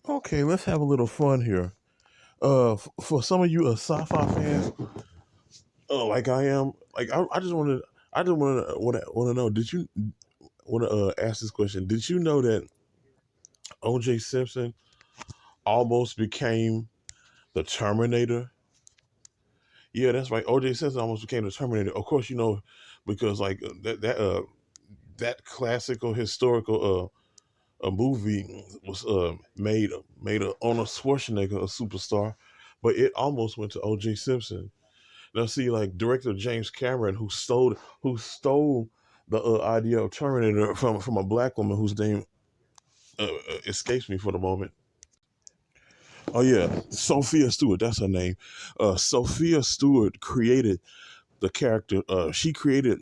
Okay, let's have a little fun here. For some of you sci-fi fans, like I am, like I just want to, I just want to know. Did you want to ask this question? Did you know that O.J. Simpson almost became the Terminator? Yeah, that's right. O.J. Simpson almost became the Terminator. Of course, you know, because like that classical historical a movie was made a Arnold Schwarzenegger a superstar, but it almost went to O.J. Simpson. Now, see, like director James Cameron, who stole the idea of Terminator from a black woman whose name escapes me for the moment. Oh yeah, Sophia Stewart. That's her name. Sophia Stewart created the character. She created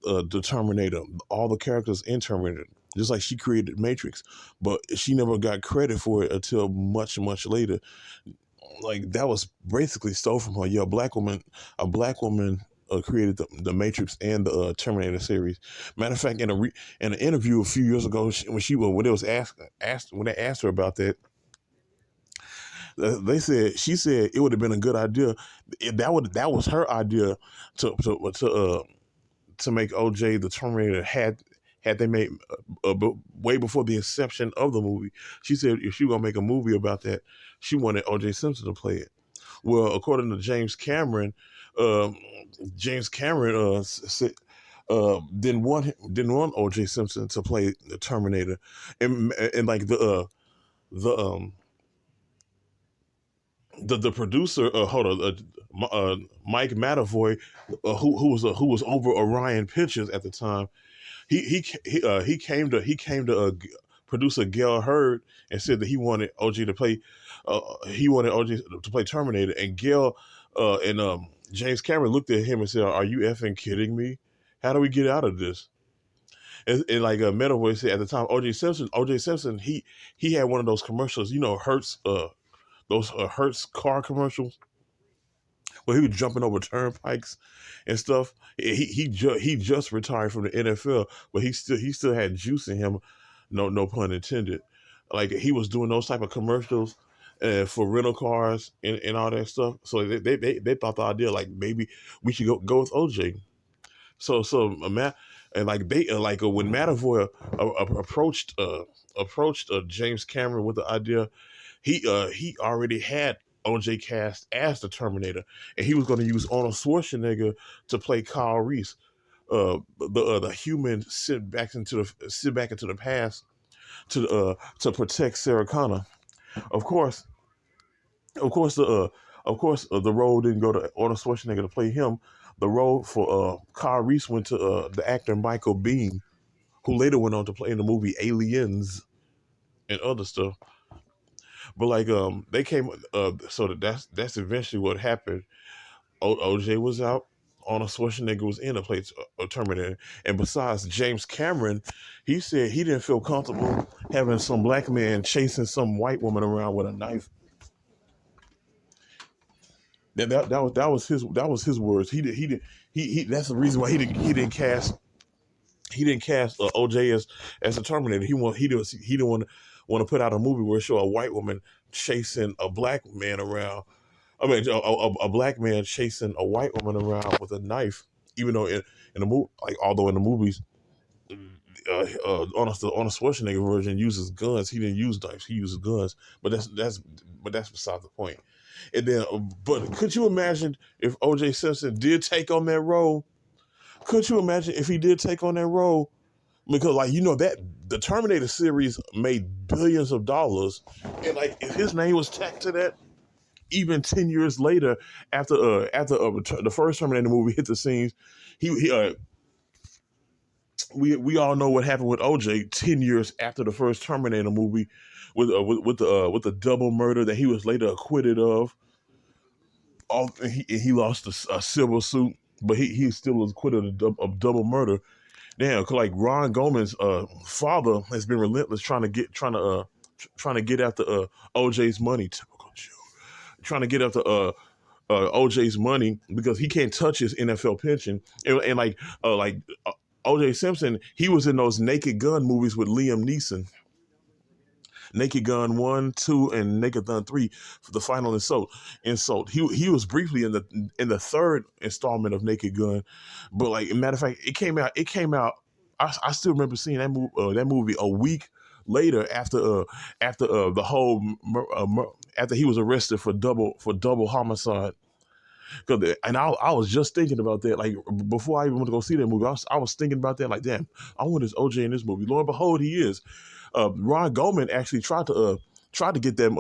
the Terminator, all the characters in Terminator, just like she created Matrix, but she never got credit for it until much later. Like that was basically stole from her. Yeah, a black woman created the Matrix and the Terminator series. Matter of fact, in an interview a few years ago, when it was asked when they asked her about that, she said it would have been a good idea. That was her idea to to to uh, to make OJ the Terminator had they made way before the inception of the movie. She said if she was gonna make a movie about that, she wanted OJ Simpson to play it. Well, according to um, James Cameron said, didn't want OJ Simpson to play the Terminator, and like the the producer, hold on, Mike Matavoy, who was over Orion Pictures at the time. He came to producer Gail Hurd and said that he wanted OG to play Terminator, and Gail and James Cameron looked at him and said, "Are you effing kidding me? How do we get out of this?" And like Metavoy said at the time, OJ Simpson, he had one of those commercials, Hertz, those Hertz car commercials where he was jumping over turnpikes and stuff. He just retired from the NFL, but he still had juice in him. No pun intended. Like he was doing those type of commercials for rental cars and all that stuff. So they thought the idea like maybe we should go with OJ. Matt and like they when Matavoy approached James Cameron with the idea, he already had OJ cast as the Terminator, and he was going to use Arnold Schwarzenegger to play Kyle Reese, the human sit back into the past to protect Sarah Connor. Of course, of course the role didn't go to Arnold Schwarzenegger to play him. The role for Kyle Reese went to the actor Michael Bean, who later went on to play in the movie Aliens and other stuff. But like they came so that's eventually what happened. OJ was out. Arnold Schwarzenegger was in to play a Terminator. And besides, James Cameron, he said he didn't feel comfortable having some black man chasing some white woman around with a knife. That was his words. He that's the reason why he didn't cast OJ as a Terminator. He didn't want to put out a movie where it show a white woman chasing a black man around. I mean, a black man chasing a white woman around with a knife. Even though in the movie, like although in the movies, on a Schwarzenegger version uses guns. He didn't use knives. He uses guns. But that's beside the point. And then, but could you imagine if O.J. Simpson did take on that role? Could you imagine if he did take on that role? Because like that the Terminator series made billions of dollars, and like if his name was tacked to that, even 10 years later, after the first Terminator movie hit the scenes, he we all know what happened with OJ 10 years after the first Terminator movie, with the double murder that he was later acquitted of. He lost a civil suit, but he still was acquitted of double murder. Damn, 'cause like Ron Goldman's father has been relentless trying to get after OJ's money. Typical Jew. Trying to get after OJ's money because he can't touch his NFL pension. And OJ Simpson, he was in those Naked Gun movies with Liam Neeson. Naked Gun 1, 2, and Naked Gun 3 for the final insult. He was briefly in the third installment of Naked Gun, but like matter of fact, it came out. I still remember seeing that movie a week later after the whole after he was arrested for double homicide. And I was just thinking about that. Like before I even went to go see that movie, I was thinking about that. Like, damn, I wonder is OJ in this movie. Lo and behold, he is. Ron Goldman actually tried to get them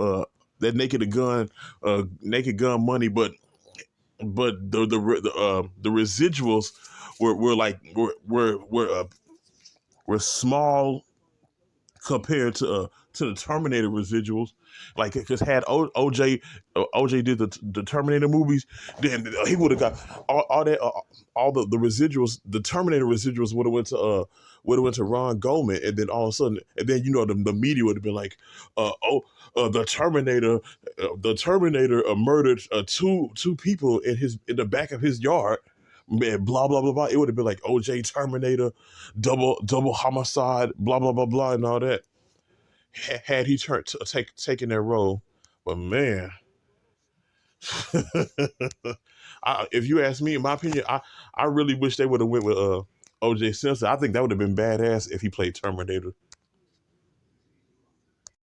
that Naked Gun money, but the residuals were small compared to the Terminator residuals. Like, because had OJ did the Terminator movies, then he would have got all that all the residuals. The Terminator residuals would have went to Ron Goldman, and then all of a sudden, and then the media would have been like, the Terminator murdered two people in the back of his yard. Man, blah blah blah blah. It would have been like OJ Terminator, double homicide, blah blah blah blah, and all that. Had he taken that role, but man, if you ask me, in my opinion, I really wish they would have went with OJ Simpson. I think that would have been badass if he played Terminator.